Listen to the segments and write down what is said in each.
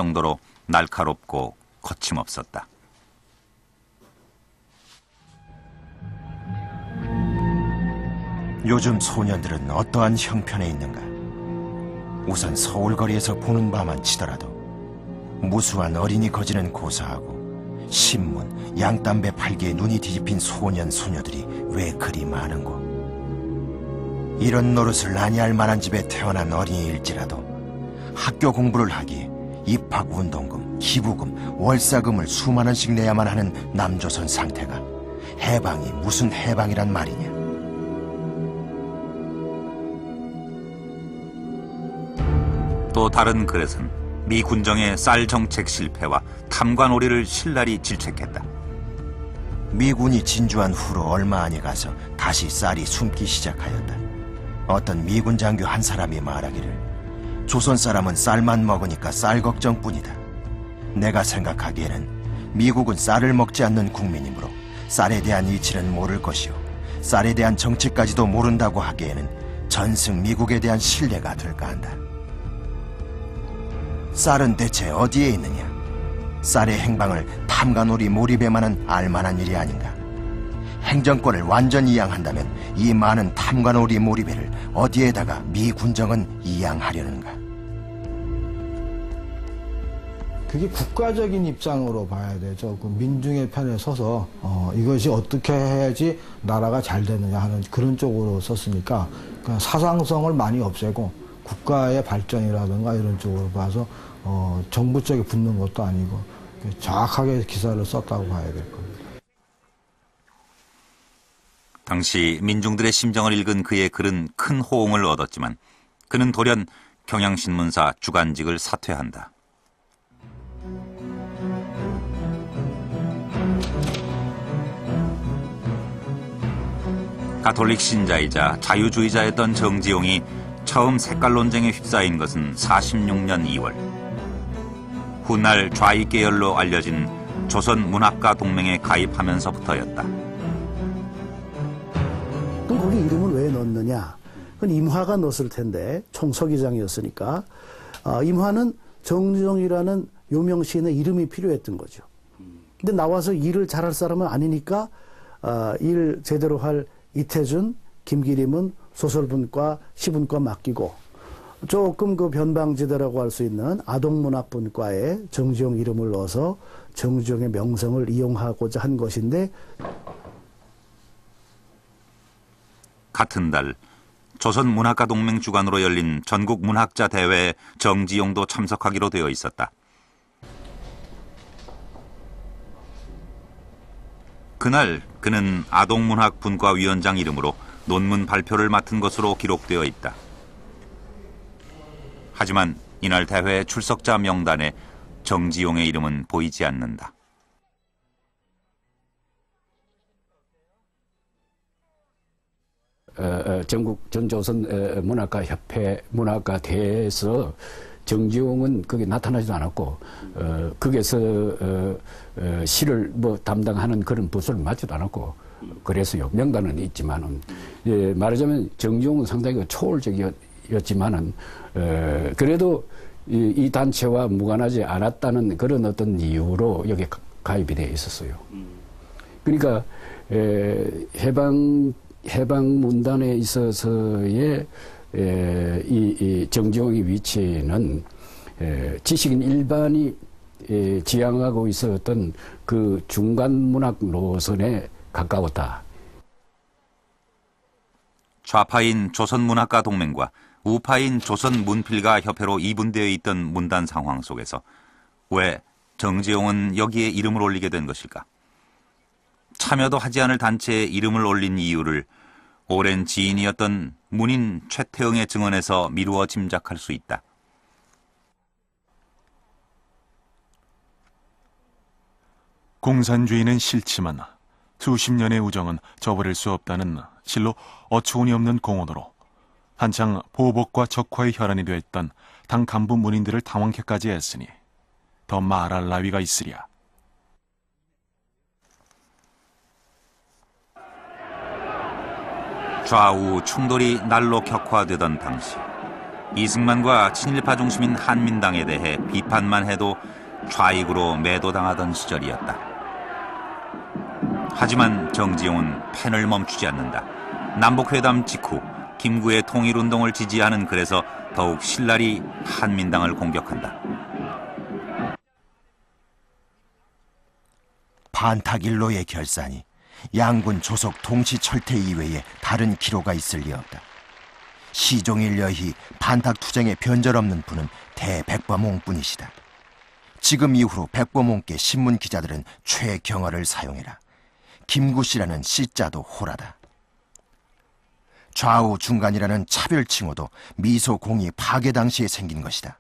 정도로 날카롭고 거침없었다. 요즘 소년들은 어떠한 형편에 있는가? 우선 서울거리에서 보는 바만 치더라도 무수한 어린이 거지는 고사하고 신문, 양담배 팔기에 눈이 뒤집힌 소년, 소녀들이 왜 그리 많은고? 이런 노릇을 아니할 만한 집에 태어난 어린이일지라도 학교 공부를 하기에 입학운동금, 기부금, 월사금을 수만 원씩 내야만 하는 남조선 상태가 해방이 무슨 해방이란 말이냐? 또 다른 글에선 미 군정의 쌀 정책 실패와 탐관오리를 신랄히 질책했다. 미군이 진주한 후로 얼마 안에 가서 다시 쌀이 숨기 시작하였다. 어떤 미군 장교 한 사람이 말하기를 조선 사람은 쌀만 먹으니까 쌀 걱정뿐이다. 내가 생각하기에는 미국은 쌀을 먹지 않는 국민이므로 쌀에 대한 이치는 모를 것이요, 쌀에 대한 정치까지도 모른다고 하기에는 전승 미국에 대한 신뢰가 될까 한다. 쌀은 대체 어디에 있느냐? 쌀의 행방을 탐관오리 몰입에만은 알만한 일이 아닌가? 행정권을 완전히 이양한다면 이 많은 탐관오리 몰입회를 어디에다가 미 군정은 이양하려는가? 그게 국가적인 입장으로 봐야 되죠. 그 민중의 편에 서서 이것이 어떻게 해야지 나라가 잘 되느냐 하는 그런 쪽으로 썼으니까 그냥 사상성을 많이 없애고 국가의 발전이라든가 이런 쪽으로 봐서 정부 쪽에 붙는 것도 아니고 정확하게 기사를 썼다고 봐야 될 겁니다. 당시 민중들의 심정을 읽은 그의 글은 큰 호응을 얻었지만 그는 돌연 경향신문사 주간직을 사퇴한다. 가톨릭 신자이자 자유주의자였던 정지용이 처음 색깔 논쟁에 휩싸인 것은 46년 2월. 훗날 좌익 계열로 알려진 조선 문학가 동맹에 가입하면서부터였다. 그럼 거기 이름을 왜 넣느냐? 그건 임화가 넣었을 텐데 총서기장이었으니까 임화는 정지용이라는 요명시인의 이름이 필요했던 거죠. 근데 나와서 일을 잘할 사람은 아니니까 일 제대로 할 이태준, 김기림은 소설분과 시분과 맡기고 조금 그 변방지대라고 할 수 있는 아동문학분과에 정지용 이름을 넣어서 정지용의 명성을 이용하고자 한 것인데, 같은 달 조선문학가 동맹 주관으로 열린 전국 문학자 대회에 정지용도 참석하기로 되어 있었다. 그날 그는 아동문학분과위원장 이름으로 논문 발표를 맡은 것으로 기록되어 있다. 하지만 이날 대회 출석자 명단에 정지용의 이름은 보이지 않는다. 전국 전조선 문학가협회 문학가 대회에서 정지용은 거기 나타나지도 않았고 거기에서 시를 뭐 담당하는 그런 부서를 맡지도 않았고 그래서요. 명단은 있지만은 말하자면 정지용은 상당히 초월적이었지만은 그래도 이 단체와 무관하지 않았다는 그런 어떤 이유로 여기 가입이 되어 있었어요. 그러니까 해방 문단에 있어서의 이 정지용의 위치는 지식인 일반이 지향하고 있었던 그 중간 문학 노선에 가까웠다. 좌파인 조선문학가 동맹과 우파인 조선문필가 협회로 이분되어 있던 문단 상황 속에서 왜 정지용은 여기에 이름을 올리게 된 것일까? 참여도 하지 않을 단체에 이름을 올린 이유를 오랜 지인이었던 문인 최태응의 증언에서 미루어 짐작할 수 있다. 공산주의는 싫지만 수십 년의 우정은 저버릴 수 없다는 실로 어처구니 없는 공언으로 한창 보복과 적화의 혈안이 됐던 당 간부 문인들을 당황케까지 했으니 더 말할 나위가 있으랴. 좌우 충돌이 날로 격화되던 당시 이승만과 친일파 중심인 한민당에 대해 비판만 해도 좌익으로 매도당하던 시절이었다. 하지만 정지용은 펜을 멈추지 않는다. 남북회담 직후 김구의 통일운동을 지지하는 글에서 더욱 신랄히 한민당을 공격한다. 반탁일로의 결산이 양군 조속 동시 철퇴 이외에 다른 기로가 있을 리 없다. 시종일 여희 반탁투쟁에 변절없는 분은 대백범홍뿐이시다. 지금 이후로 백범홍께 신문 기자들은 최경어를 사용해라. 김구씨라는 씨자도 호라다. 좌우 중간이라는 차별칭호도 미소공이 파괴 당시에 생긴 것이다.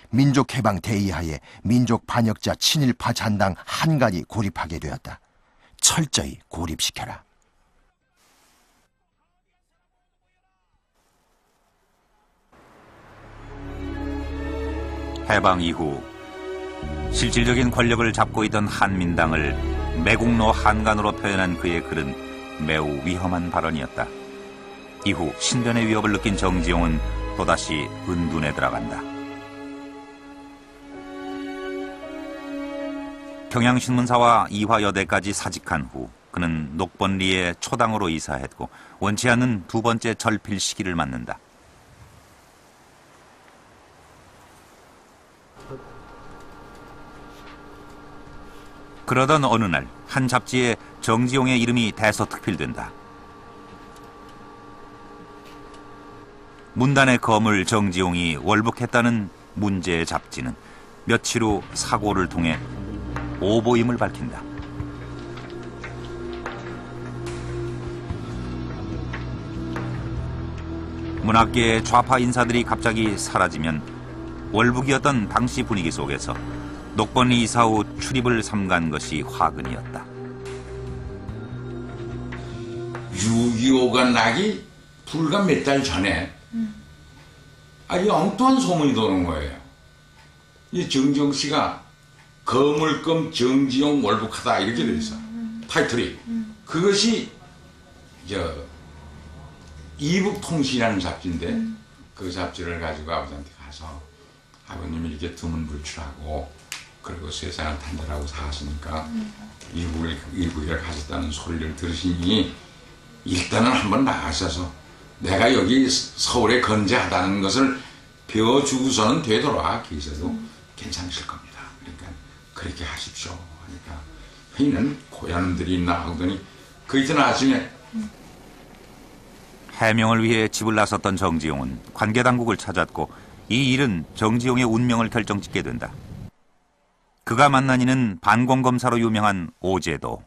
민족해방 대의하에 민족 반역자 친일파 잔당 한간이 고립하게 되었다. 철저히 고립시켜라. 해방 이후 실질적인 권력을 잡고 있던 한민당을 매국노 한간으로 표현한 그의 글은 매우 위험한 발언이었다. 이후 신변의 위협을 느낀 정지용은 또다시 은둔에 들어간다. 경향신문사와 이화여대까지 사직한 후 그는 녹번리에 초당으로 이사했고 원치 않는 두 번째 절필 시기를 맞는다. 그러던 어느 날 한 잡지에 정지용의 이름이 대서특필된다. 문단의 거물 정지용이 월북했다는 문제의 잡지는 며칠 후 사고를 통해 오보임을 밝힌다. 문학계의 좌파 인사들이 갑자기 사라지면 월북이었던 당시 분위기 속에서 녹번리 이사 후 출입을 삼간 것이 화근이었다. 6.25가 나기 불과 몇 달 전에 이 엉뚱한 소문이 도는 거예요. 이 정지용 씨가 거물급 정지용 월북하다 이렇게 돼 있어. 타이틀이. 그것이 이북통신이라는 잡지인데 그 잡지를 가지고 아버지한테 가서 아버님이 이렇게 두문불출하고 그리고 세상을 단절하고 사시니까 일국을 가졌다는 소리를 들으시니 일단은 한번 나가셔서 내가 여기 서울에 건재하다는 것을 배워주고서는 되돌아 계셔도 괜찮으실 겁니다. 그러니까 그렇게 하십시오 하니까 회의는 고향들이 있나 하더니 그 이튿날 아침에 해명을 위해 집을 나섰던 정지용은 관계당국을 찾았고 이 일은 정지용의 운명을 결정짓게 된다. 그가 만난 이는 반공검사로 유명한 오제도.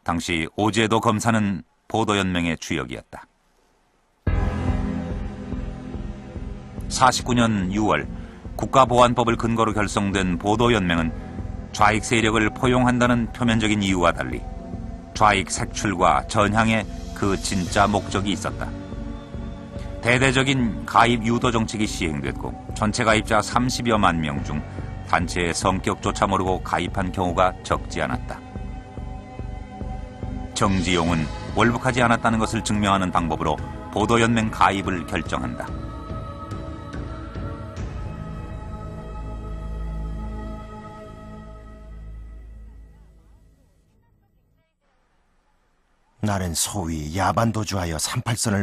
당시 오제도 검사는 보도연맹의 주역이었다. 49년 6월 국가보안법을 근거로 결성된 보도연맹은 좌익 세력을 포용한다는 표면적인 이유와 달리 좌익 색출과 전향에 그 진짜 목적이 있었다. 대대적인 가입 유도 정책이 시행됐고 전체 가입자 30여만 명 중 단체의 성격조차 모르고 가입한 경우가 적지 않았다. 정지용은 월북하지 않았다는 것을 증명하는 방법으로 보도연맹 가입을 결정한다. 나는 소위 야반도주하여 38선을